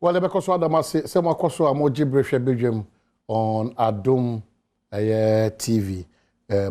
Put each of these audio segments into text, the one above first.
Well, the because of Adom, some of course are more gibberish Belgium on Adom TV,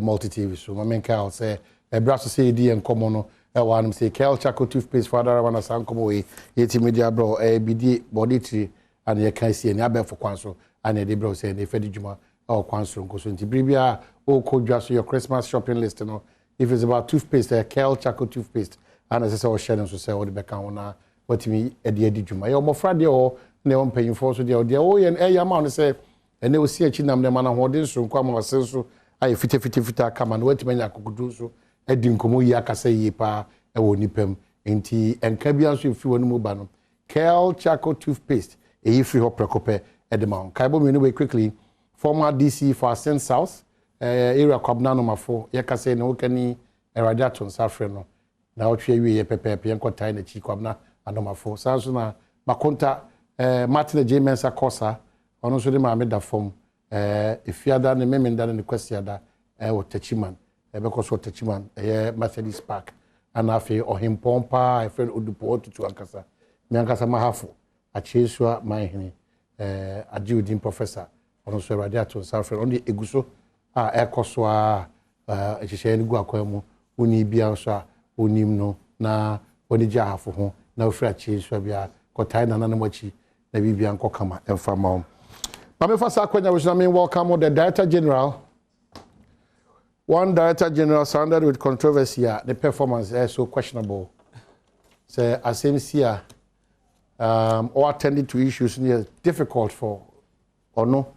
multi-TV. So my main I'll say, a brass to say D and common, one say, Kel Chaco toothpaste for other one as Uncle Way, 80 media bro, a BD body tree, and you can see an abbey for Quanso, and a debro say, and a Fedi Juma or Quanso, goes into Bribia, or could just your Christmas shopping list, you know. If it's about toothpaste, Kel Chaco toothpaste, and as I saw, Shannon to say, all the back on what me at the Juma. You're more Friday or no one paying for so the oh, and a amount say, and they will see a chinam the man and what is from Kwama Senso. I fit come and wait when I could do so. A dinkomo yakase yepa, a wonipem, and tea, and cabians if you want to move banum. Kel Chaco toothpaste, a free hop precope at the mount. Kaibo anyway quickly, former DC for Ascent South, area Cobnano Mafo, Yakase, no canny, a radiaton safreno. Now, we a pepe, pianco tiny chiquabna, and no mafo. Sansuna, Maconta, Martin J. Mensa Cosa, or also the Mameda form. If you are done the memen done in the question that or Techiman, because what Techiman, Mercedes Park, and I feel or him pompa, I feel Udupo to Ankasa. Miankasa Mahafu, a Chesua, my henny, a Judin professor, or also radiator, Southern, only Eguso, Ecoswa, a Chishan Guaquemo, Uni Biansa, Unimno, na Onija for home, no Fred Chesua, Cotina, Nanamochi, the Bianco Kama, and Famom. Mame Fasa Kwenya, which I mean, welcome the Director General. One Director General sounded with controversy. The performance is so questionable. So, as here, or attending to issues near difficult for, or no.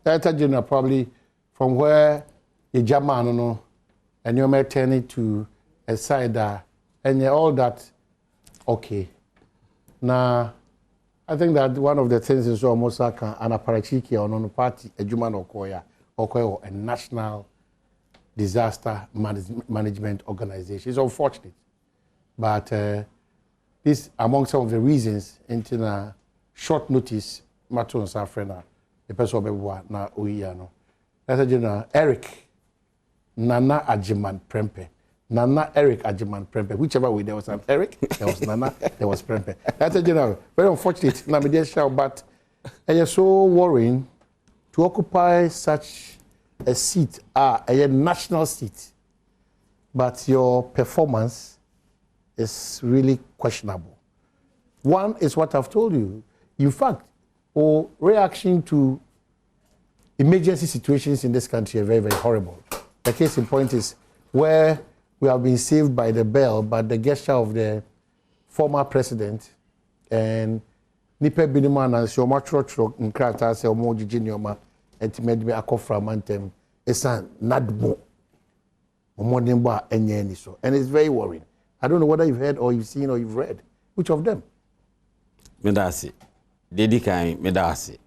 Director General probably from where the German, no, and you may turn it to a side that, and all that, okay. Now, I think that one of the things is almost like an aparachiki or non party, a Juman or a national disaster management organization. It's unfortunate. But this, among some of the reasons, into a short notice, Maton Safrena, the person of na Uyano. That's a general Eric Nana Ajiman Prempe. Nana Eric Ajiman Prempe. Whichever way there was an Eric, there was Nana, there was Prempe. That's a general. Very unfortunate. But it's so worrying to occupy such a seat, a national seat. But your performance is really questionable. One is what I've told you. In fact, or reaction to emergency situations in this country are very, very horrible. The case in point is where we have been saved by the bell, but the gesture of the former president and Nipe Biniman and Sioma Trotro in Krata, Selmo Ginioma, and made me a cofra mantem, it's a nadmo, Momodimba, and Yeniso. And it's very worrying. I don't know whether you've heard or you've seen or you've read. Which of them? Medasi. Dedikai Medasi.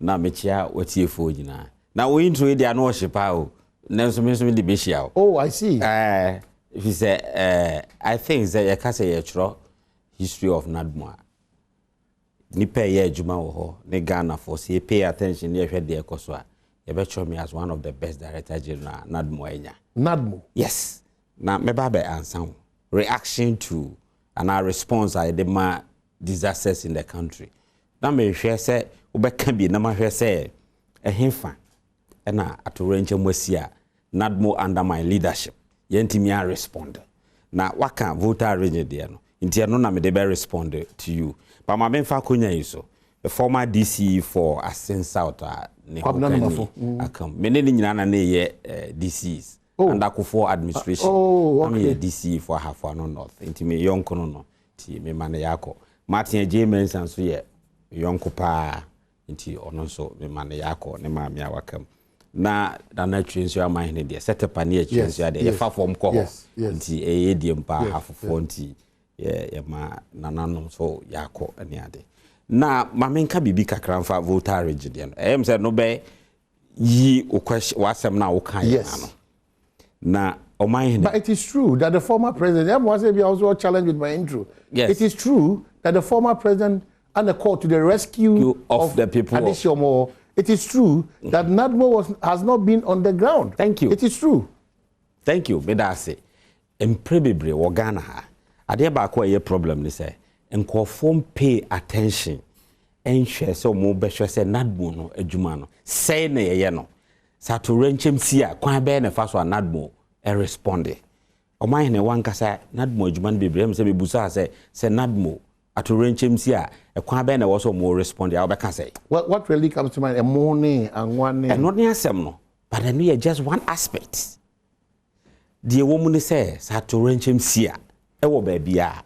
Na Mechia, what's your food now? Now we into it, they are no shipao. Oh, I see. He said, I think that you can say a history of Nadmo. Ni pay ye Juma ho, ne Ghana for say pay attention near the Ekoswa. You bet me as one of the best director general, Nadmo. Nadmo? Yes. Now, me babe answer reaction to and our response I the disasters in the country. Now me share say, Ube can be na ma say a himfa. And at range Mwesia, Nadmo under my leadership. Yentimia respond. Now, what can voter region there? Intiano na me debe respond to you. But my benfa kunya iso. The former DC for Ascent South ne akam. Mene ni nyina na ye DCs. And akufo administration. Oh, okay. I'm DC for Hafano North. Inti me yonko no ti me mane yako. Martin J. Mensa ye yonko pa inti ono so me mane yako ne ma me awakam. Na dana trains your mind there set up an trains you there fa form call nti e die mpa hafofo nti ye ma nananom so yako ani ade na mamenka bibi kakra mfa voter region there em say no be yi wasem na wo kan na but it is true that the former president I was also challenged with my intro. Yes. It is true that the former president and the call to the rescue of the people Adishomo. It is true that Nadmo has not been on the ground. Thank you. It is true. Thank you. Medase. Improbably, Wagana. Ade ba ko ye problem ni say. Enko pay attention enhwe so mo be hwe se nadmo no adwuma no say na ye no satorenchem si a kwan be na fa so nadmo e responde oman ne wankasa nadmo adwuma no bebrem se bebusa se nadmo atorenchem si a kwan be na wo so mo responde a obeka say what really comes to mind a morning and one and not near asem no but then we just one aspect the woman say satorenchem si a e wo ba bia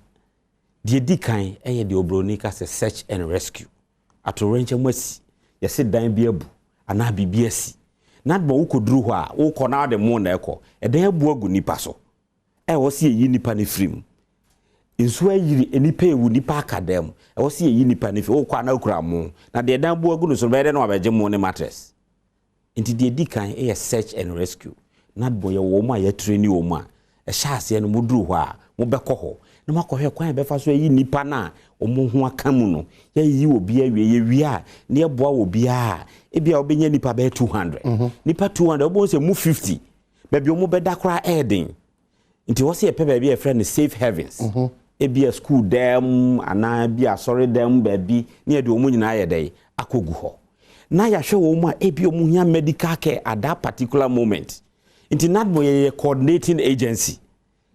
the dikan e the obroni ka say search and rescue atorenchem wasi ye se dan bi abu ana bibia si nadmo wo koduru ho a wo kɔ na de mo na ekɔ e dan abu agu nipa so e wo se yi nipa ne frim nso ayiri enipa ewu nipa akadem e wo se yi nipa ne fi wo kɔ na kura mo na de dan abu agu no so be de na wabeje mo ne mattress nti the dikan e search and rescue nadmo ye wo ma ye train wo ma e sha ase no moduru ho a mo be kɔ ho na makɔhwɛ kwan be fa so yi nipa na omo ho aka mu no ye yi obi awie ye wi a na ye boa obi a e bia obenya nipa be 200 nipa 200 obo se mu 50 ba bi omo be da kra eden nti wo se ye pe ba bi e friend safe heavens e bia school dem ana bia sorry dem ba bi na ye de omo nyina ye dai akogu ho na ya hwe wo mu a e bia omo nya medical care at that particular moment nti nadmo ye coordinating agency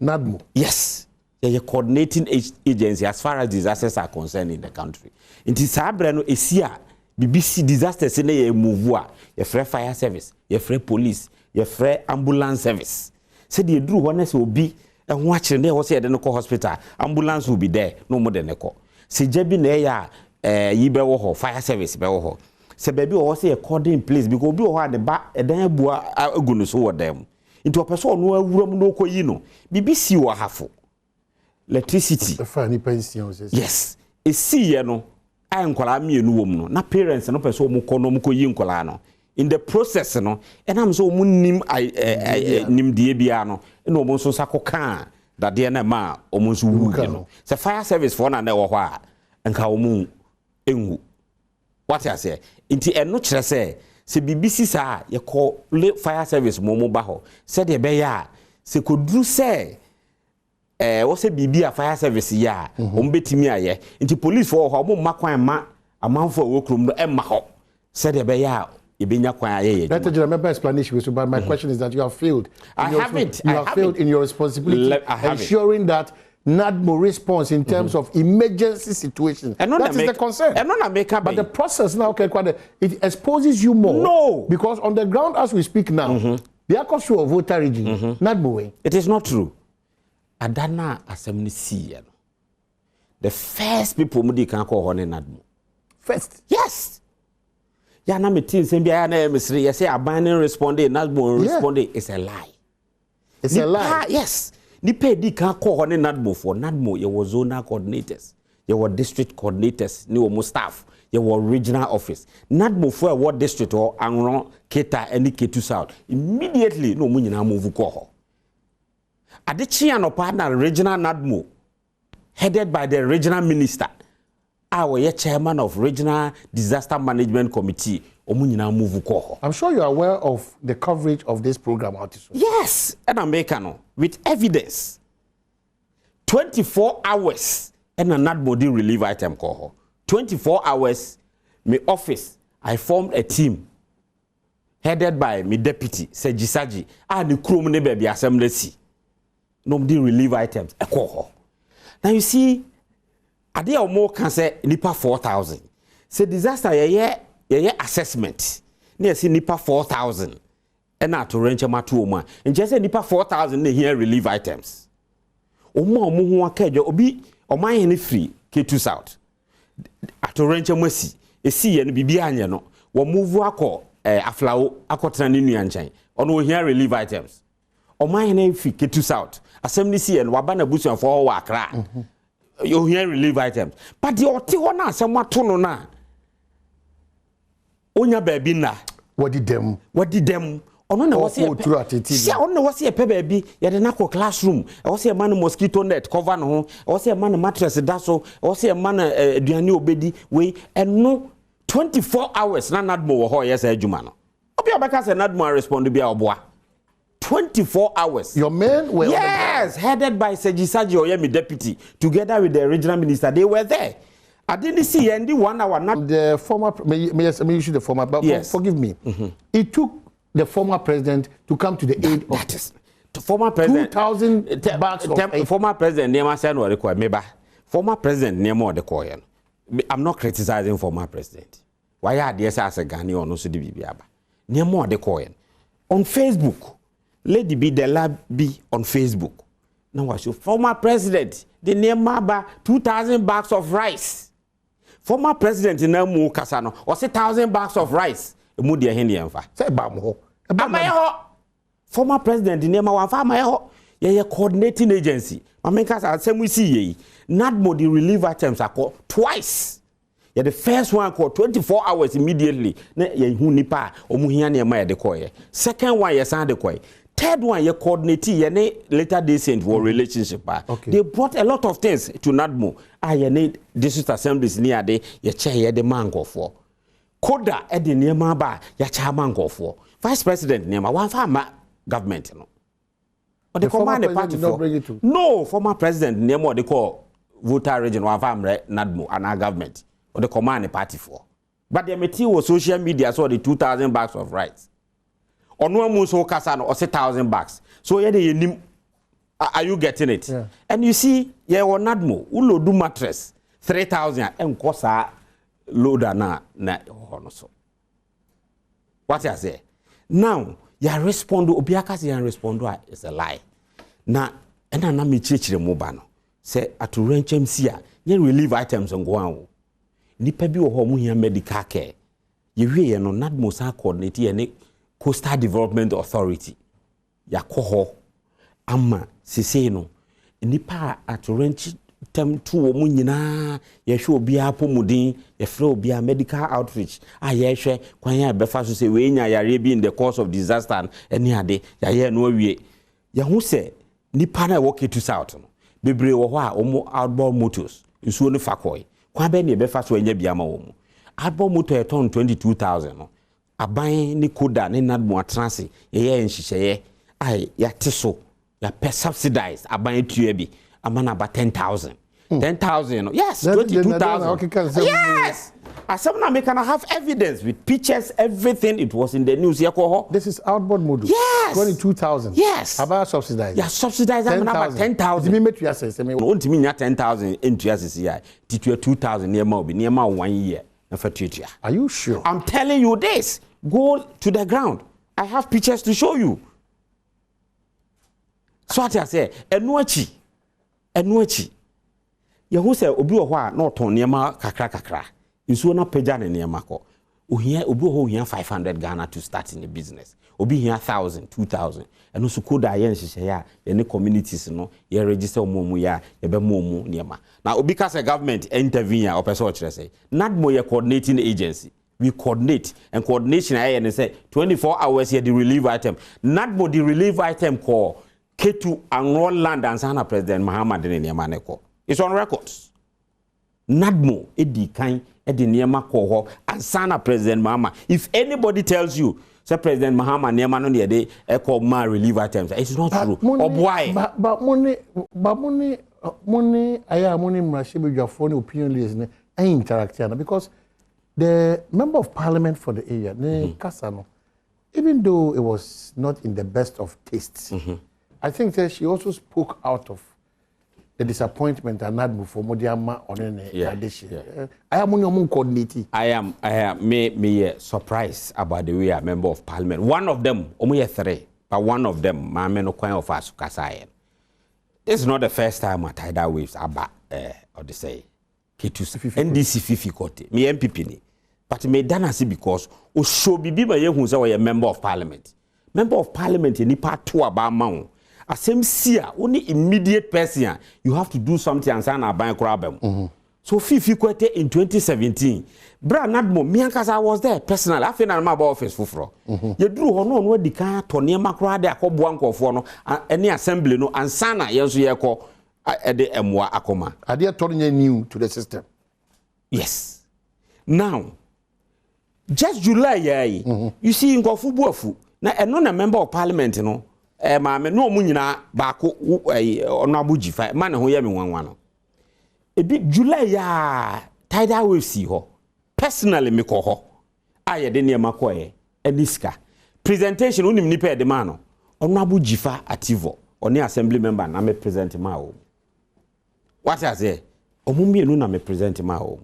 nadmo yes a coordinating agency as far as disasters are concerned in the country. Inti sabre no esia BBC disasters na ye move a ye free fire service, ye free police, ye free ambulance service. Say the dru ho na se obi e ho akire na wo se ye de no hospital, ambulance will be there no more than eko. Se jabi na ya yi be wo ho fire service be wo ho. Se baby wo se ye cordon in place because obi wo ho ade ba e dan abua agunu so wo dem. Inti opeso no awuram no koyi no BBC wo hafo. Electricity. Yes. E see ye no a nkwala mienu wom no na parents no person mo kono mo koyi nkwala no in the process no enam so mo nim nim die bia no na omo so sakoka da de na ma omo so wu no se fire service for na wo ho a nka omo enwu what I say inti eno kire se BBC sa ye call fire service mo ba ho se de be ya se kodru se what say BB fire service ya betimi aye nti police for ho mo makwan ma amanfo wokrum no emma ho said e be ya e benya kwan aye Dr. Remember explanation so but my question is that you have failed failed in your responsibility ensuring that NADMO response in terms of emergency situations. That is the concern. But the process now, it exposes you more. No. Because on the ground as we speak now, the actual voter region, NADMO. It is not true. Adana assembly see the first people mudi can call on NADMO. First? Yes. Ya na metin se bia na emsiri ye say abaning responding NADMO responding is a lie. It's a lie. Yes. Ni pay di can call on NADMO for NADMO you was zonal coordinators, you were district coordinators, ni omo staff, you were regional office. NADMO for what district or Angron, Keta any K2 South. Immediately no mo nyina move ko ho. Adichi and partner regional NADMO headed by the regional minister. Our chairman of regional disaster management committee. I'm sure you are aware of the coverage of this program. Yes, and American with evidence. 24 hours and a NADMO relief item call. 24 hours, my office, I formed a team headed by my deputy, Sejisaji, and the crew baby assembly. Nobody relief items a call. Now you see, a day or more can say nipa 4,000. Say disaster ye assessment. Near see nipa 4,000. And not to range ma 2 ma. And just say nipa 4,000 here relief items. Omo who kejo obi o my any free K2 South. At range mercy. E see and bibi anya no. Wo move akọ aflao akọtra ni nuanchan. Ono here relief items. O my any free K2 South. Assembly see and wabana busu for wakra. You hear relief items. But the oti na asem ato no na. Onya baby na. What did them? Ono na wose see ono na wose pe baby ye de na ko classroom. E wose man mosquito net cover no ho. E wose man mattress da so. E wose man aduane obedi we eno 24 hours na NADMO wo ho yes adwuma no. Obi abeka say NADMO respond bia oboa. 24 hours. Your men were headed by Sejisaji Oyemi deputy, together with the regional minister. They were there. I didn't see any 1 hour. Not the former. May issue the former, but yes. Forgive me. It took the former president to come to the aid of that is the former president. 2,000 bags of former president Nema said what require maybe. Former president Nema the coin. I'm not criticizing former president. Why are there as a Ghani or no so the Bibiaba? Nema the coin on Facebook. Lady B the lab be on Facebook. Now what's your former president? The Nema 2,000 bags of rice. Former president in Namu Kasano or 1,000 bags of rice. Mudia Hindianfa. Say Bamho. Former president in Nema Wafa, ye coordinating agency. Mamenkas are same we see ye. NADMO the relief items are called twice. Yeah, the first one called 24 hours immediately. Ye hunipa omuhiani ama de koye. Second one ye san de koye. Third one, you coordinate ye later decent for relationship. Okay. They brought a lot of things to NADMO. You need district assemblies near the ye chair the mango for. Koda at the near ba ya cha mango for. Vice President near one farmer government. No. But the command the party for. No, former president near what they call voter region one farmer NADMO and our government. Or the command the party for. But the material social media saw the 2,000 bags of rice. Or no one so kasano or 1,000 bucks. So are you getting it? Yeah. And you see, yeah, or NADMO, ulo do mattress 3,000 and kosa loader na so. What I say? Now, ya respond obiakas ya respond is a lie. Na ena na mi chichire mobano. Say atu renchem sia, ye relief items on go. Nipa bi wo ho mu hia medical care. Ye wie ye no NADMO sa coordinate ye Coastal Development Authority. Yakoho ama sise no nipa atorenchi tem to omu nyina ye hwe obi apomudin ye frɛ obi medical outreach ye hwe kwan ya befa so se we nya yare bi in the course of disaster any ade ya ye no awie ye hu se nipa na work to south no bebre wo ho a omu outbound motors nsuo no fakoi kwan be ne befa so anya bia ma wo mu outbound motor ton 22,000 no aban ni koda ni NADMO atranse ye nhihye ai ya teso ya pe subsidize aban tuye bi amana about 10,000 10,000 no yes 22,000 yes asem na me can have evidence with pictures everything it was in the news yakoho this is outboard model yes 22,000 yes about subsidize yeah subsidize amana about 10,000 me metu assess me ontimi nya 10,000 into assess ya titu 2,000 near ma obi near ma 1 year na fatuatua. Are you sure? I'm telling you this. Go to the ground. I have pictures to show you. So what I say, enuachi. Yehu say obi wo a na oton niema kakra. Nsuo na pagya ne niema ko. Ohia obi wo ohia 500 Ghana to start in the business. Obi hia 1,000, 2,000. Eno so koda ye nhihye ya ne communities no ye register omomu ya ye be momu niema. Now obi ka say government intervene or person kire say NADMO ye coordinating agency. We coordinate and coordination and say 24 hours here the relief item. NADMO the relief item call K2 and land and Sana President Muhammad niema ne ko. It's on records. NADMO edi kan edi niema ko and Sana President Muhammad. If anybody tells you say President Muhammad niema no dey call ma relief items, it's not true. Or why? But money aya money mrashibijafo ni opinion leaders ne interact because the member of parliament for the area Kasano, even though it was not in the best of tastes, I think that she also spoke out of the disappointment and NADMO for Modiama on an I am coordinating. I am me surprised about the way a member of parliament. One of them, only 3, but one of them, my men of us Kasayan. This is not the first time a tidal waves about or they say K2 NDC Fifi Kote, me MPP ni. But me dana see because o show bibi ba ye hu say we a member of parliament. Member of parliament ni part 2 about maun. Asem sia only immediate person you have to do something and sign a bank problem. So Fifi Kote in 2017. Bra NADMO me ankasa was there personally. I feel na my office fufro. You drew hono no di kan to niema kra de akọbo ankofo no any assembly no ansana yenso ye ko de emwa akoma. Are they turning new to the system? Yes. Now just July you see nkofo buafu na eno na member of parliament no maame no mu nyina ba ko ono abuji fa ma ne ho ye me nwanwa no ebi July tidal wave si ho personally me ko ho aye de niam akoye eniska presentation unim nipa de ma no ono abu jifa ativo oni assembly member na me present ma o what I say omumienu na me present ma o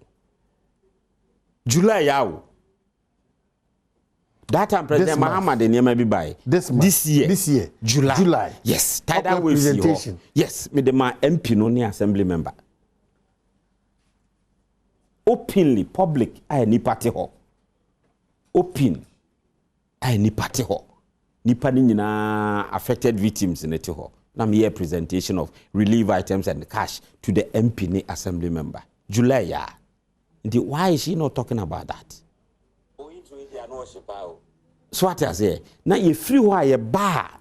July yawo that time President Muhammad Niyama bi buy this year July yes tidal wave presentation yes me the man MP no ni assembly member openly public I ni party ho open I ni party ho nipa ni nyina affected victims in it ho na me presentation of relief items and cash to the MP ni assembly member July ya why is she not talking about that? So what I say, now you free why you bar.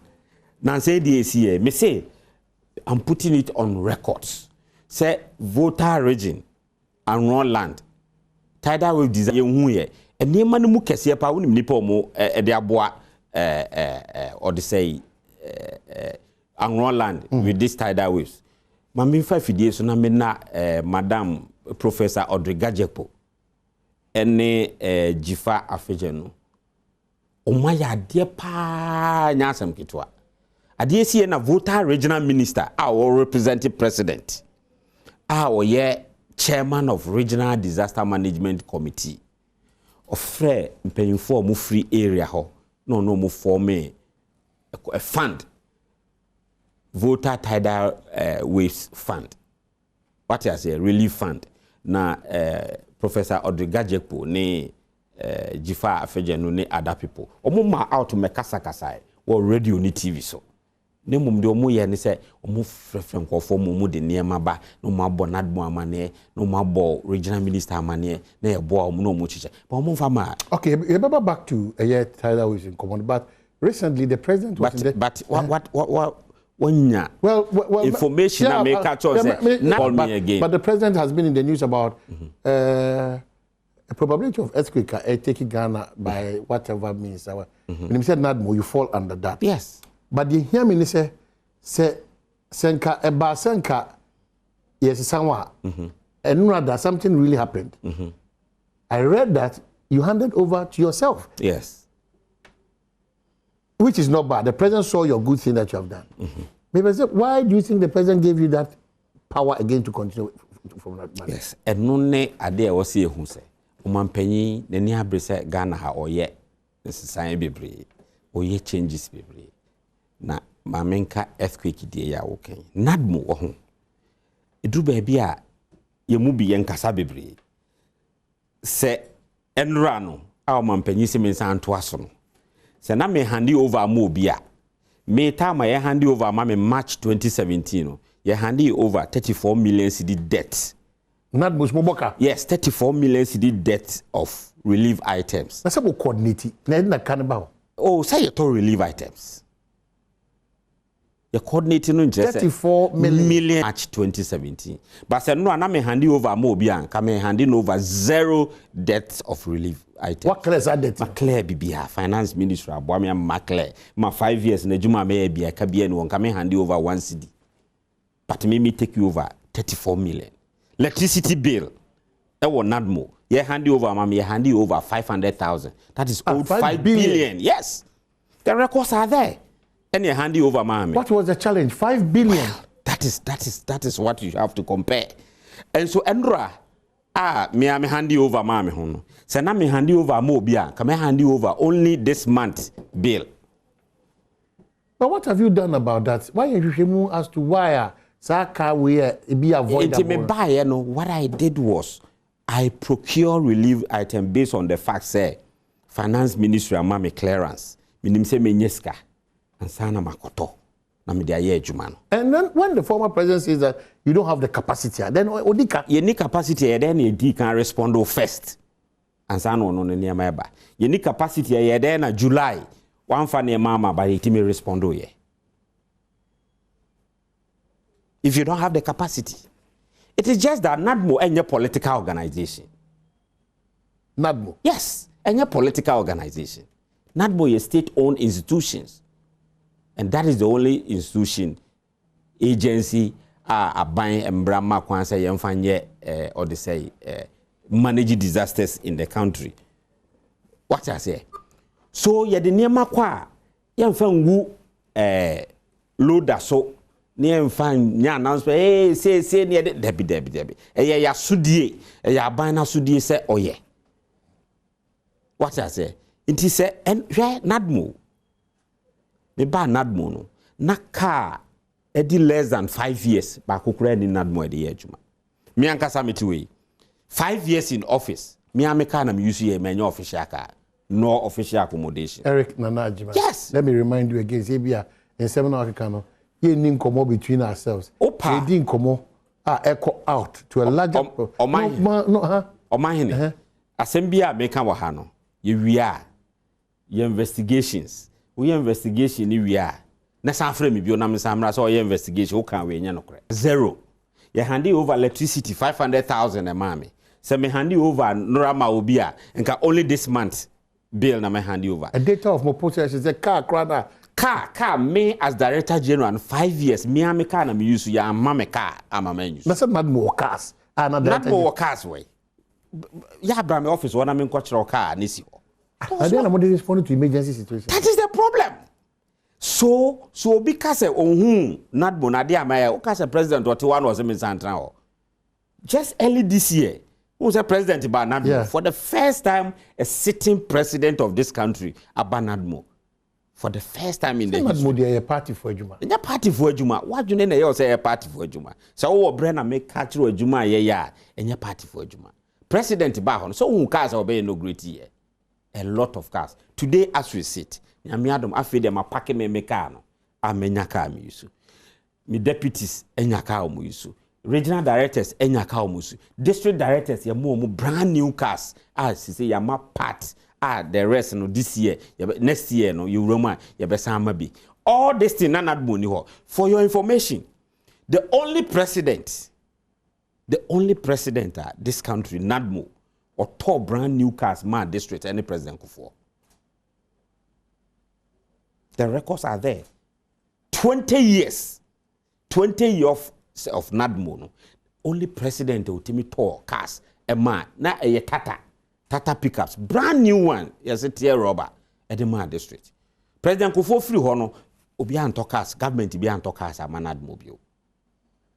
Now say this here, me say, I'm putting it on records. Say voter region and run land. Tidal wave design who ye. And near man mu kesi pa unim nipo mo de aboa or the say and run land with this tidal waves. Mami 5 days so na me na Madam Professor Audrey Gajepo ene Jifa Afejenu omaya de pa nyasam kitwa ade sie na voter regional minister our representative president our ye chairman of regional disaster management committee ofre mpanyinfo mu free area ho no mu form a fund voter tidal waves fund what I say relief fund na Professor Audrey Gajepo ne Jifa Afejenu ne other people omo ma out me kasa wo radio ni TV so ne mum de omo ye ne se omo frefren kwofo mum de niema ba no mo abo Adom amane no mo abo regional minister amane na ye bo omo no mo chiche but omo fa ma okay you remember back to a year Tyler was in command but recently the president was in what well information yeah, make a choice call me again but the president has been in the news about a probability of earthquake taking Ghana by whatever means when he said Nadmo you fall under that yes but you hear me say senka eba senka yes someone and rather something really happened I read that you handed over to yourself yes which is not bad. The president saw your good thing that you have done. Maybe I said, why do you think the president gave you that power again to continue from that man? Yes. And no ne ade a wasi ehu se. Omampanyi ne ni abrese Ghana ha oye nsesan bebre. Oye changes bebre. Na mamenka earthquake die ya woken. Nadmo wo ho. Edru ba bia ye mu bi yenkasa bebre. Se enra no a omampanyi se mensan to aso no. Se na me handi over mo bia me time ye handi over ma me March 2017 no ye handi over 34 million cedi debt not much moboka yes 34 million cedi debt of relief items na say go coordinate na cannibal oh say you to relief items you coordinating no just 34 million March 2017 but say no na me handi over mo bia ka me handi over zero debt of relief items. What clear is that debt? Maclear bibia finance minister aboami Maclear ma 5 years na juma me bia ka bia no come hand over 1 cedi but me take you over 34 million electricity bill e wo Nadmo ye hand over ma me hand over 500,000 that is owed 5 billion yes the records are there and you hand over ma me what was the challenge 5 billion well, that is what you have to compare and so Endra me hand over ma me ho no se na me hand over ma obia ka me hand over only this month bill but what have you done about that why you as to why saka we be avoidable me buy no what I did was I procure relief item based on the fact say finance ministry ama me clearance minim say me nyeska ansana makoto na me dia ye adwuma no and then when the former president says that you don't have the capacity then odika you need capacity then you can respond first ansana no ne ma eba you need capacity then na July one fa ne mama ba it me respond ye if you don't have the capacity it is just that Nadmo any political organization Nadmo yes any political organization Nadmo is state-owned institutions and that is the only institution agency aban embrama kwanse yemfanye or they say manage disasters in the country. What I say? So ye the niema kwa yemfa ngu loader so ne yemfa nya announcement say ne debi ya sudie ya ban na sudie say oye. What I say? Inti say en hwe nadmo me ba nadmo no na car edi less than 5 years ba kokura ni nadmo edi adwuma me ankasa meti we 5 years in office me ameka na me use ye menye official car no official accommodation. Eric Nanajima. Yes. Let me remind you again. Sebia in Seminar Africano, ye nin komo between ourselves. Opa. Ye din komo echo out to a larger. Omahene. Asembia meka wa ha no. Ye wia. Ye investigations. We investigation ni wia. Na san frame bi onam samra so ye investigation o kan we nya no kre. Zero. Ye handi over electricity 500,000 a mame. Se me handi over norama obia nka only this month. Bill na me hand over. A data of my possession is a car crowd. Car me as director general and 5 years me am car na me use ya am me car am a man use. Na say not more cars. Not more cars way. Ya bra me office one me nkochiro car nisi ho. And then I'm going to respond to emergency situation. That is the problem. So because ohun not bonade am o because president what one was me santran ho. Just early this year who's a president Banadmo? Yeah. For the first time, a sitting president of this country, Banadmo. For the first time in the history. They are a party for Juma. They are party for Juma. What do you mean? You say a party for Juma. So our Brenna make catch for Juma yeah, and your party for Juma. President Bahon. So who cars obey no great year? A lot of cars. Today, as we sit, I'm Adom. I feel them a packing me mekano. I'm Menyaka Musu. Me deputies Enyaka Musu. Regional directors enyaka omusu, district directors ya mo brand new cars say ya ma part the rest no this year next year no you roma ya be sama bi all this thing na money ho. For your information, the only president this country Nadmo or top brand new cars man district any president Kufuor. The records are there. 20 years of Nadmo no. Only president ultimate tour cars a man na a tata pickups brand new one yes a tier rubber at the man district. President Kufuor free hono obi anto cars government bi anto cars a man Nadmo bio.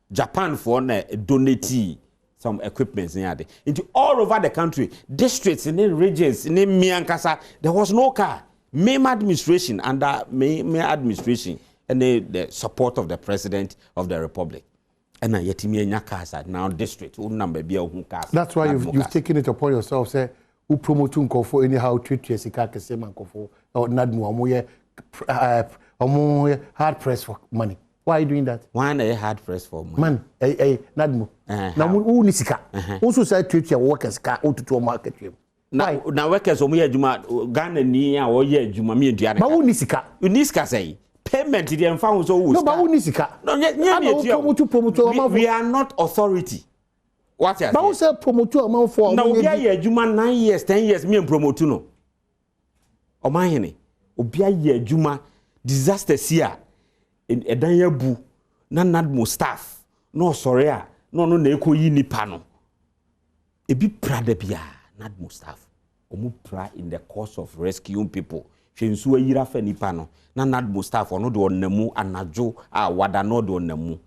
Japan for na donate some equipments into all over the country, districts in the regions in Miankasa there was no car. Main administration under main administration and the support of the president of the republic. And now district number be cars. That's why you've taken it upon yourself. Say who promote Nkofo anyhow treat Jessica Kesema Nkofo or Nadmo amoye hard press for money. Why are you doing that? Why are you hard press for money? Man, Nadmo. Now who nisika? Also say treat your workers car out to market. Now workers omoye juma Ghana ni a oye juma mi nduane. Ba who nisika? Unisika say payment the enfa so no ba who nisika? No, we are not authority. What you say? Ba who say promote amount for now we are juma 9 years 10 years me promote no. Omahene obi aye juma disaster sia edan yabu na Nadmo staff no sorry a no na ekoyi nipa no ebi prada bia Nadmo staff omu pra in the course of rescuing people hwensu ayira fa nipa no na Nadmo staff ono de onamu anajo a wada no de onamu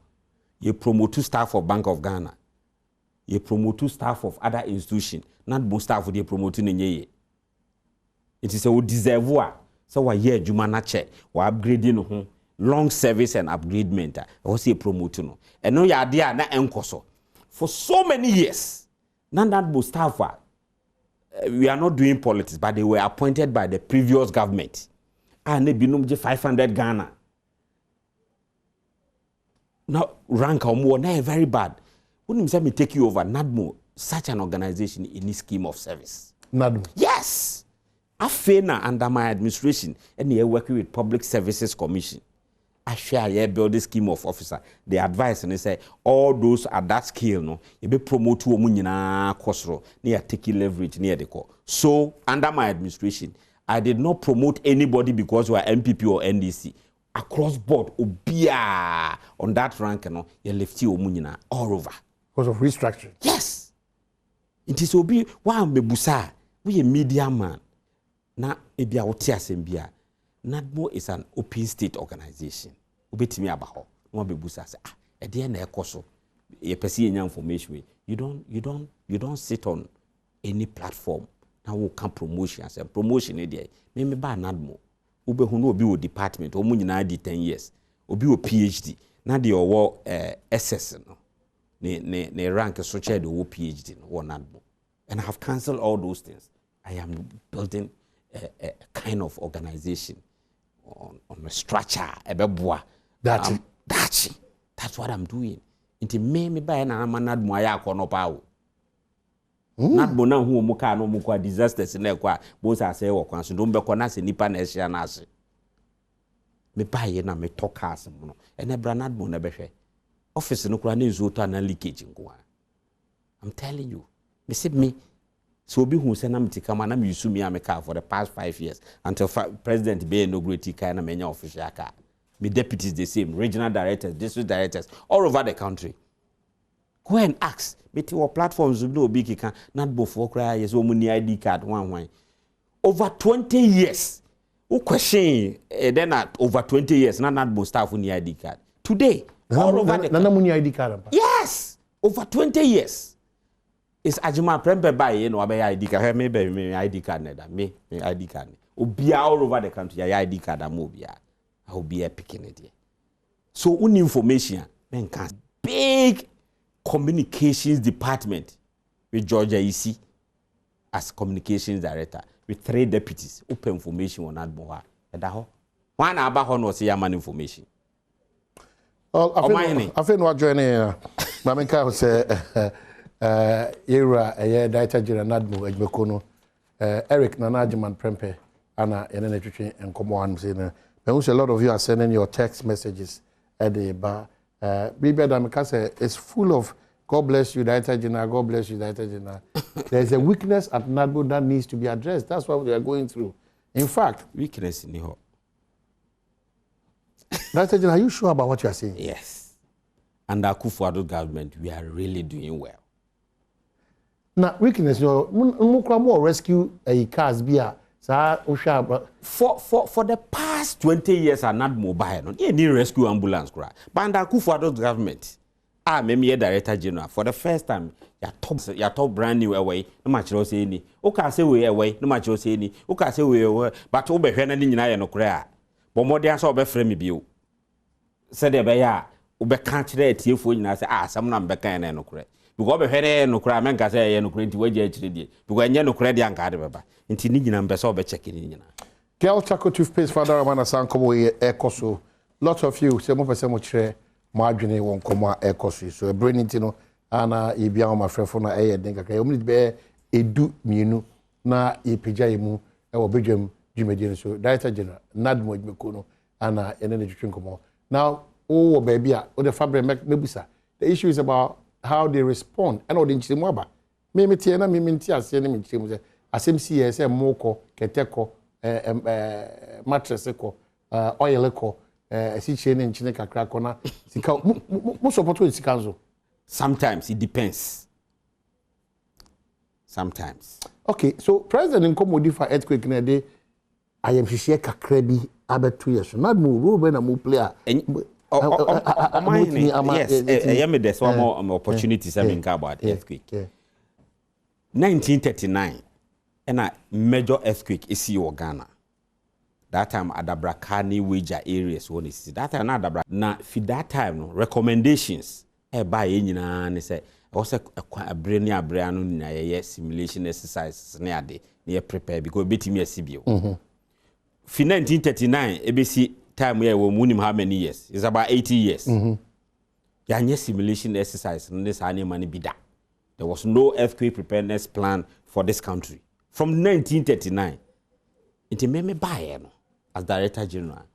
ye promote staff of Bank of Ghana ye promote staff of other institution Nadmo staff dey promote nyeye it is a we deserve a so wa ye adwuma na che wa upgrading no ho long service and upgradement was a promote no eno ya de a na enkoso for so many years Nadmo staff we are not doing politics, but they were appointed by the previous government. And they belong to 500 Ghana. Now, rank or more, now very bad. Wouldn't me take you over Nadmo, such an organization in this scheme of service? Nadmo. Yes. I fail now under my administration, and they are working with Public Services Commission. I share here build this scheme of officer. They advise and they say all those at that scale, no, you be promote to omunyina kosro, near taking leverage near the core. So under my administration, I did not promote anybody because we are MPP or NDC. Across board, obia on that rank, no, you left you omunyina all over. Because of restructuring. Yes. It is obi wa mebusa we a media man na ebia wote asembia NADMO is an open state organization obetimi aba ho no bebusa say e de na ekoso ye pese enya information you don't sit on any platform na wo can promotion as promotion e de me ba NADMO obehu no obi wo department o mu nyina di 10 years obi wo PhD na de owo SS no ne rank so chair the PhD no wo NADMO. And I have cancelled all those things. I am building a kind of organization on a structure, a beboa. That's what I'm doing. Inti me buy na NADMO aya ko no pawo. NADMO na hu omuka no mukwa disasters na kwa both say wo kwan so do be na se nipa na ehia na ase. Me buy na me talk as no. And ebra NADMO na behwe. Office no kura na nzo to na leakage nko. I'm telling you. Me said me, so be who send am tika man am use me am car for the past 5 years until President be inaugurate car na menya official car. Me deputies the same, regional directors, district directors, all over the country. Go and ask. Me ti our platforms no be kika not before cry yes wo muni ID card one. Over 20 years. Who question then at over 20 years not bo staff ni ID card. Today all over the na muni ID card. Yes, over 20 years. It's Ajima Prempe by ID card. Me ID card me ID card. Obia all over the country. ID card amobia. I will be picking it. So information men can big communications department with Georgia EC as communications director with 3 deputies. Open information on that boha. One about no say man information. I think what joining Mamenka say era director general NADMO Ejmekono Eric Nanajiman Prempe ana enene twetwe enkomo an say na a lot of you are sending your text messages at the bar Bibi Adamika say it's full of God bless you director general, God bless you director general. There's a weakness at NADMO that needs to be addressed. That's what we are going through. In fact, weakness in the Director general, are you sure about what you are saying? Yes. Under Akufo-Addo government, we are really doing well. Now, weakness, more rescue cars beer. For the past 20 years, are not mobile. You need rescue ambulance. But under Akufo-Addo government, maybe a director general for the first time, you top brand new away. No much you say any. Okay, say we away. No much you say any. Okay, say we away. But over here, no cry. But more than so, be frame me. Said the bear, ube can't read your phone. I say, some number can no cry. Because be here no cry, man can say no credit wage HD. Because you no credit and card baba. Inti ni number so be checking in. Girl Chaco toothpaste Father Ramana Sankomo Ekoso. Lots of you say Mpensenpensemu chere margin won komo Ekoso. So brain intino ana ibia my friend for na denka ka omni be edu mienu na ipija emu e wo bedwam dwumedi so director general NADMO Ejmekono ana enene twetwe komo. Now oh baby o the fabric mebusa. The issue is about how they respond. And all the nchirimu aba. Me tie na me nti ase ne me nchirimu se asem si ye se moko keteko mattress ko oil ko si chene nchine kakra ko na sika mo support we sika nzo. Sometimes it depends. Sometimes. Okay, so president nkomo for earthquake na dey I am share kakra bi abeto yeso na mo role na mo player. Yes, there's one more opportunities I mean about earthquake. 1939, and a major earthquake is in Ghana. That time Adabrakani Wager areas when is that time Adabra. Now for that time no recommendations by and say also a brainy brain simulation exercise near the prepare because bit me a CBO. For 1939, ABC time where we moon how many years? It's about 80 years. Yeah, simulation exercise and this money be that. There was no earthquake preparedness plan for this country. From 1939, it made me buy as Director General.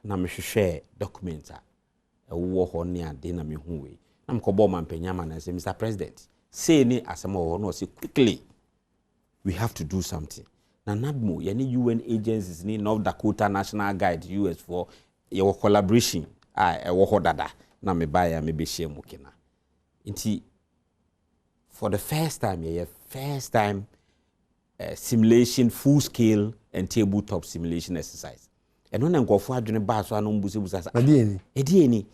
And I'm share documents. A war on near dinner me who way. I'm Koboma Penyaman and say, Mr. President, say any as a more no say quickly. We have to do something. Now, NADMO, any UN agencies need North Dakota National Guide US for your collaboration. A war dada. Now me buy me be share mukina. Inti for the first time simulation, full scale and tabletop simulation exercise. And when I go for adwene ba so anom busa edi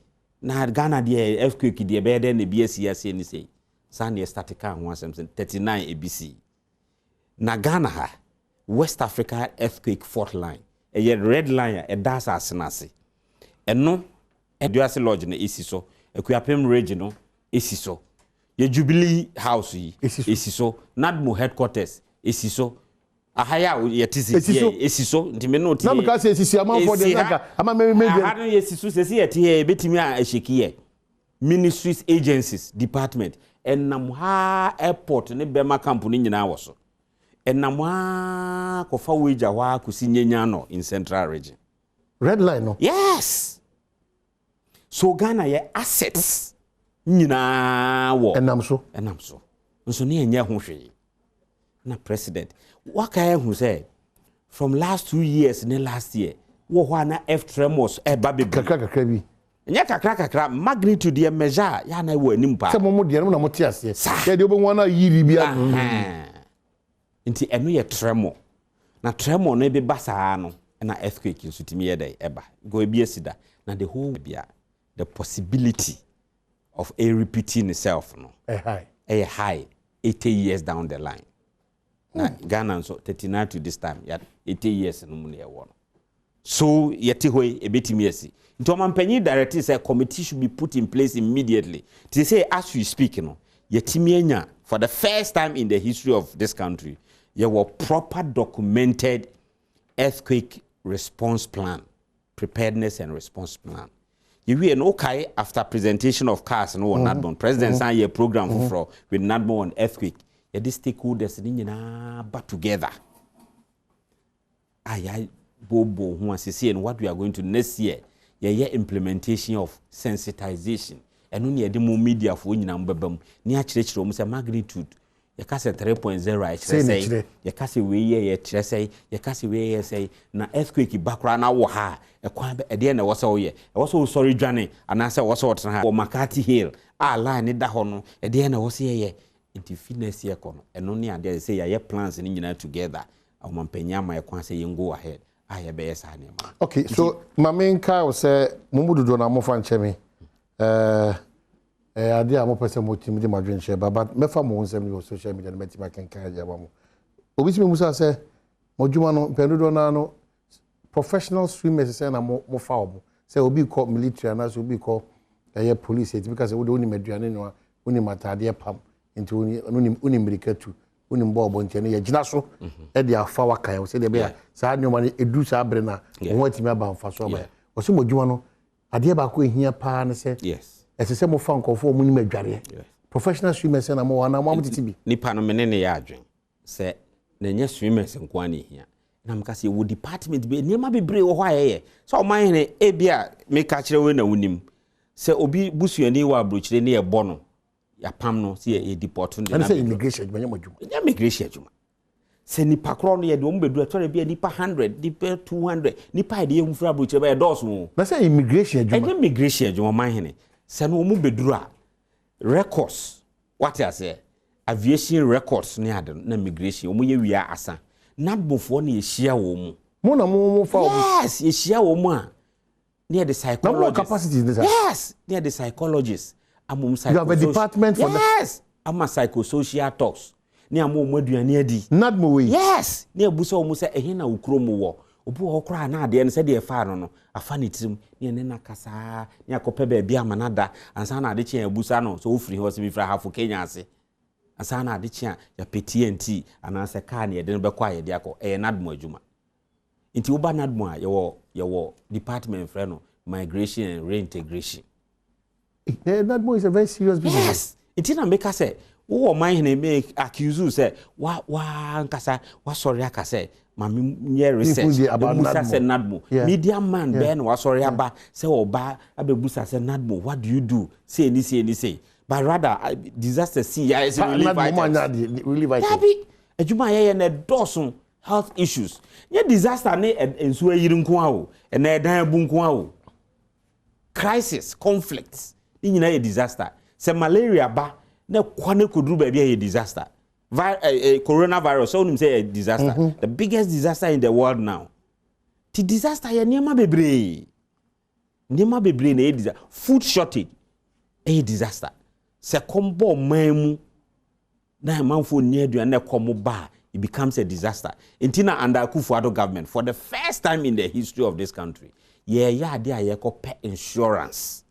na Ghana de earthquake de be den na BSC ni say san static kan ho asem 39 ABC na Ghana ha West Africa earthquake fault line a red line a das asenase eno eduase lodge na esiso Akuapem region esiso ye Jubilee house yi esiso Nadmo headquarters esiso ahaya yetizi esiso ntime no tie na mka se esisi amanfo de naka ama me ahano esiso se yeti he betimi a ehyekiye ministries agencies department enam ha airport ne bema camp ni nyina woso enam ha kofa weja wa kusinyenya no in central region red line no yes so Ghana ye assets nyina wo enam so nso ne enye ho hwe na president waka who say from last 2 years ne last year wo ho na F tremors ba be kakra bi nya kakra magnitude ye measure ya na wo anim pa se mo de na mo te ase ye de obo na yiri bia nti eno ye tremor na tremor no be basa no na earthquake nso timi ye dey eba go bi asida na the whole bia the possibility of a repeating itself no high 80 years down the line. Na Ghana so 39 to this time ya 80 years no mu na yewo. So yeti hoi ebetimi asi. Nti omampanyi directive say committee should be put in place immediately. They say as we speak no yetimi anya for the first time in the history of this country there were proper documented earthquake response plan, preparedness and response plan. You we no kai after presentation of cars no Nadbon president say your program for with Nadbon on earthquake. The stakeholders nyina back together. Ayai bobo who say and what we are going to next year. Yeah, implementation of sensitization. And only the more media for nyina mbebam. Ni a church room say magnitude. Ya kase 3.0 I say. Ya kase we ye say. Ya kase we say na earthquake background na wo ha. E kwan be e de na wo say wo ye. E wo so sorry dwane anase wo so wotena ha. O Makati Hill. Line ni da ho no. E de na wo say ye. Into fitness year kono eno ne ade say ya plans ni nyina together amampanya ma yakwan say go ahead aye be yes ane ma okay so mamenka o say mumududo na mofa nchemi ade a mo pese mo timi di madwen share but mefa mo nsem ni social media na metima kenkan ja ba mo obi sime musa say mo djuma no pendudo na no professional swimmers say na mo fa obo say obi call military na so obi call police it because we don't meduane no oni matade pam into uni mirikatu uni mbobo ntene ye gina so e de afa wakan o se de be ya sa nyoma ne edu sa abre na won atimi aba mfa so ba o se modjuma no ade ba ko ehia pa ne se yes ese se mo fa nkofo mo nyima adware professional swimmers na mo wana mo amtiti bi nipa no menene ya adwen se na nya swimmers nko an ehia na mkase wo department be niam bebre wo ho ayeye so o man ne e bia me ka kire we na wunim se obi busuani wa abrochire ne ye bo no ya pam no se e deport no na say immigration adwuma nyama adwuma ya immigration adwuma se nipa kro no ye de o mbedu atore bia nipa 100 nipa 200 nipa de yemfura abrochire ba ye dos mo na say immigration adwuma immigration adwuma man hene se no o mu beduru a records what I say aviation records ne ade na immigration o mu ye wia asa nadbofo na ye hia wo mu mo na mo fa wo yes ye hia wo mu a near the psychologist no capacity this yes near the psychologist amum you have a department for yes am psychosocial talks ne amum aduane adi nadmo we yes ne abusa wo mu se ehe na ukrom wo obu ho kra na ade ne se de fa no no afa ne tirim ne na kasa ne akope ba bia manada ansa na ade chia abusa no so ofiri ho se bi fra hafo Kenya ase ansa na ade chia ya PTNT anase ka ne de no be kwa ye de akọ nadmo adwuma nti wo ba nadmo a ye department fra no migration and reintegration. Nadmo is a very serious business. Yes. It is make us say, "Oh, my name make accuse you say, wa nkasa, wa sorry aka say, mami nye research about Nadmo. Media man Ben wa sorry aba say oba abebusa say Nadmo. What do you do? Say any say. But rather disaster see ya is really vital. Ejuma ye na dosun health issues. Nye disaster ne enso ayiri nko a o, na edan abu nko a o. Crisis, conflicts. In a disaster. Se malaria ba na kwane kodru ba bia a disaster. Coronavirus, so say a disaster. The biggest disaster in the world now. The disaster ya niema bebre. Niema bebre na disaster. Food shortage a disaster. Se kombo memu na manfo ni aduan na komo ba, it becomes a disaster. Intina under Akufo-Addo government, for the first time in the history of this country, ya pet insurance.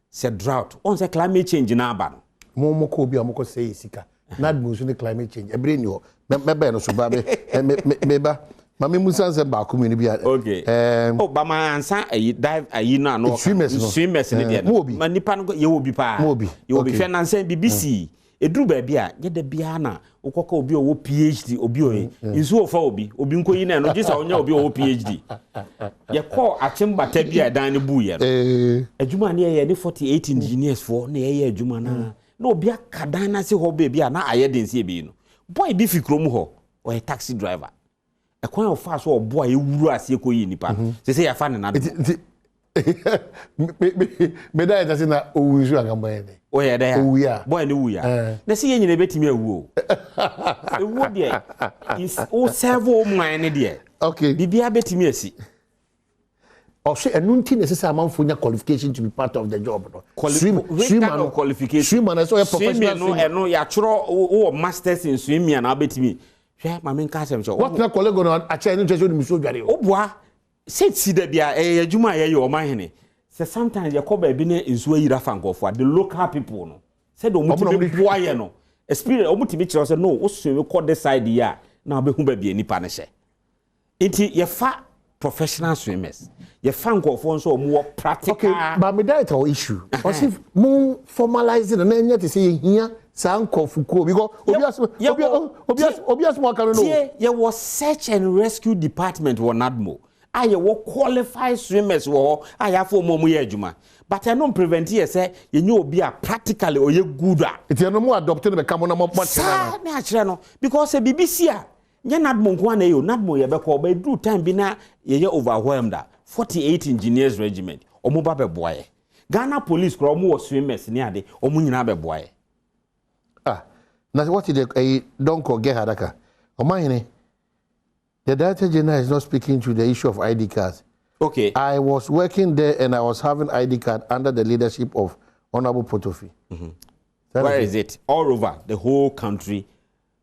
Se drought. On se climate change na aba no. Mo ko bi amoko say sika. Nadmo so the climate change. Ebre ni ho. Me no so ba meba. Mama Musa se ba community bia. Okay. Ba ma ansa dive na no. Swimmers ni dia. Ma nipa no ye obi pa. Ye obi hwe na nsa BBC. Edru ba bia ye de bia na ukoka obi o PhD obi o nsu ofa obi nko yi na no gisa onya obi o PhD. Ye call achimbata bia dan ne bu ye no. Adwuma na ye 48 engineers for na ye adwuma na. Na obi akadan na se ho bia na aye dense e bi no. Boy bi fikrom ho o taxi driver. E kwan of fast so boy e wuru ase ko yi nipa. Se ya fa ne na. Me da ita na owusu agamba ye. O ye da ya. Owuya. Boy ne wuya. Na se ye nyine betimi awu o. Ewu de is o serve o man ne de. Okay. Bibia betimi asi. Or say enunti necessary amount for qualification to be part of the job no. Swimmer qualification. Swimmer so a professional swimmer. No ya chro o masters in swimming na betimi. Hwe ma men ka sem so. What na colleague no a chair no tese o so dware o. Oboa set si da bia adwuma ye o man hene. Say sometimes you call baby na nsu ayira fankofo the local people no. Say do mutimi boaye no. Experience o mutimi kire say no o so we call this side here na obehu ba bia nipa ne hye. Enti ye fa professional swimmers. Ye fankofo nso mo practical. Okay, but me that our issue. Because if mo formalize it na nya to say here sankofu ko because obias mo kan no. Ye was search and rescue department wo NADMO. Aye wo qualified swimmers wo aye for mo ye adwuma. But I don't prevent here say ye nyo obi a practically or ye good a. It no mo adopt no be come na mo na akire no because BBC a nya NADMO nko na yo NADMO ye be ko ba do time bi na ye overwhelmed 48 engineers regiment omo ba be boye. Ghana police kro omo swimmers ni ade omo nyina be boye. Now what is a don't get hadaka? Omahine, the Director General is not speaking to the issue of ID cards. Okay. I was working there and I was having ID card under the leadership of Honorable Potofi. Where is it? All over the whole country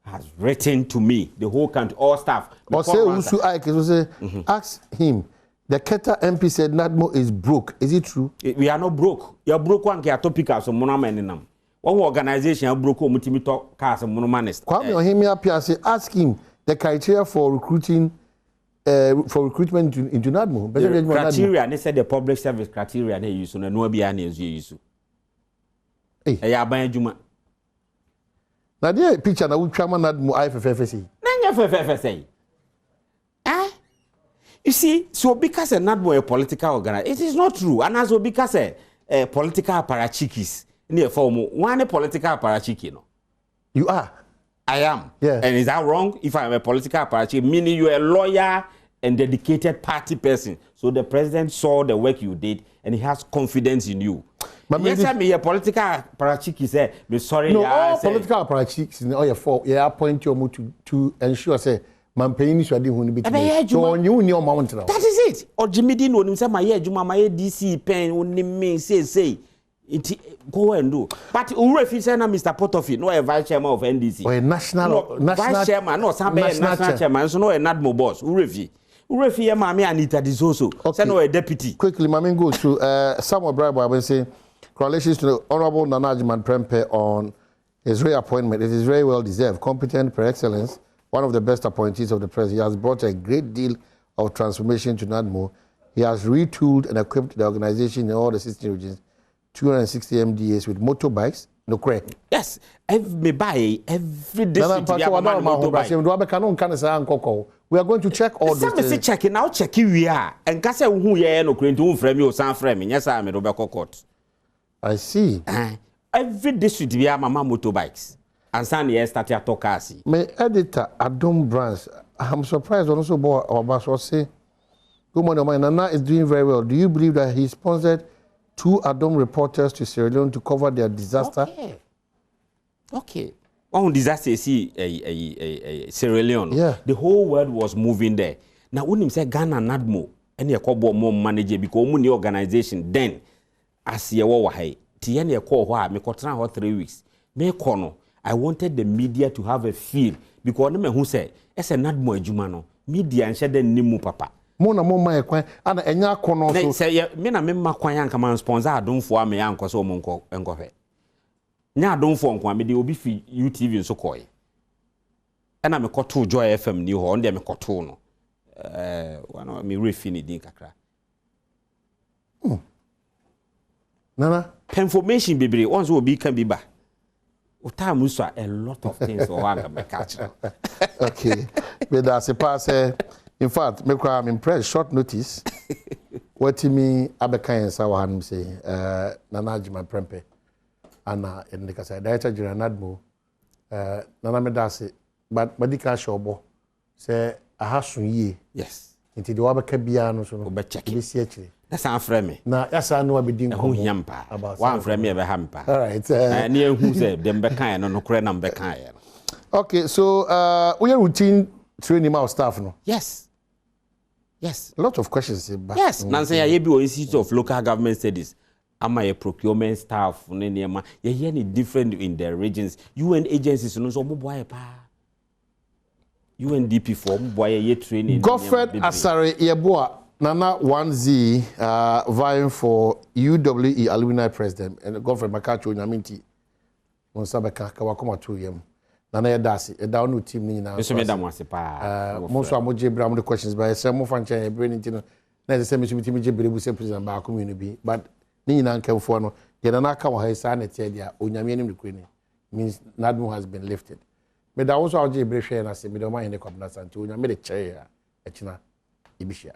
has written to me. The whole country, all staff. Ask him. The Keta MP said NADMO is broke. Is it true? We are not broke. You're broke one ke topic so monamen. One organization broke mutimi to cars monomanist. Kwame Ohimia Piase, ask him the criteria for recruiting for recruitment into NADMO. The criteria, they said the public service criteria they use no no be an use. Hey, ya ban adwuma. Na dey picture na we twama NADMO IFFC. Na FFFC. You see, so because a NADMO a political organization, it is not true. And also because a political parachikis. Near form one political parachiki no. You are. I am. Yeah. And is that wrong? If I'm a political parachiki, meaning you're a lawyer and dedicated party person. So the president saw the work you did and he has confidence in you. But yes, I mean a political parachiki say, me sorry. No, all political parachiks in all your fault. You appoint your to ensure say Mpensenpensemu so ade hunu biti. So you ni o mount now. That is it. Or Jimmy Dean onim say my adwuma my DC pen onim me say. It go and do. But Urefi said Mr. Potofi, no a vice chairman of NDC. Or a national vice chairman, no some national chairman, so no a NADMO boss. Urefi, Mami Anita Dizoso. Okay. No a deputy. Quickly, Mami go to Samuel Brabo. I will say, congratulations to the Honorable Nana Prempeh on his reappointment. It is very well deserved, competent per excellence, one of the best appointees of the president. He has brought a great deal of transformation to NADMO. He has retooled and equipped the organization in all the 16 regions. 260 MDAs with motorbikes. No correct. Yes, every district. We are going to check all those. Some checking now. Checking we are. And Kasa who ye no correct to frame you some frame. Yes, I am a court. I see. Every district we are mama motorbikes. And Sunday yes start to talk asi. My editor Adom branch. I'm surprised also about our boss was say. Good morning, my Nana is doing very well. Do you believe that he sponsored 2 Adom reporters to Sierra Leone to cover their disaster. Okay. On disaster, see Sierra Leone. Yeah. The whole world was moving there. Now, when you say Ghana Nadmo, and you call more manager because the organization then, as you were here, Tiani call why me for 3 weeks. Me kono. I wanted the media to have a feel because no me who say, "Ese Nadmo ejumano." Media and share the nimu papa. Mona mama ekwan ana enya kono so. Say me na me makwan yanka man sponsor Adom for me yanko so mo nko hwe. Nya Adom for nko me de obi fi UTV nso koy. Ena me koto Joy FM ni ho onde me koto no. Wana me refi ni din kakra. Nana information bebre once obi kan bi ba. O time so a lot of things or one me catch. Okay. But that's a pass. In fact, I'm impressed. Short notice. What me abekan sawa hanum say Nana Jima Prempe ana in the kasa director general Nadmo Nana me dase but medical shobo say ahasun ye. Yes. Inti de wabeka bia no so no. Obe check. Be see akire. That's an frame. Na yasa no abedin ko hiampa. One frame e be hampa. All right. Na ehu say dem bekan no kure na bekan. Okay, so we are routine training our staff no. Yes. Yes. A lot of questions. Yes. Nancy, I be Institute of Local Government Studies. Am I a procurement staff? You hear any different in their regions. UN agencies, no so boy pa. UNDP for boy ye training. Godfred Asare Yeboa Nana 1Z vying for UWE alumni president and Godfred Makacho Nyaminti. Monsabeka kawakoma 2 yem. Nana Yadasi, a down team ni na. So madam was pa. Most of Moje Bram the questions by some of Fancha brain into na say me je berebu say president ba community but ni na nkan fo no ye na aka wa ha na tie dia onyame anim rekwani means Nadmo has been lifted. Me da also oje bre hwe na say me do man ne kwabna santi onyame de kye ya ekina ibihia.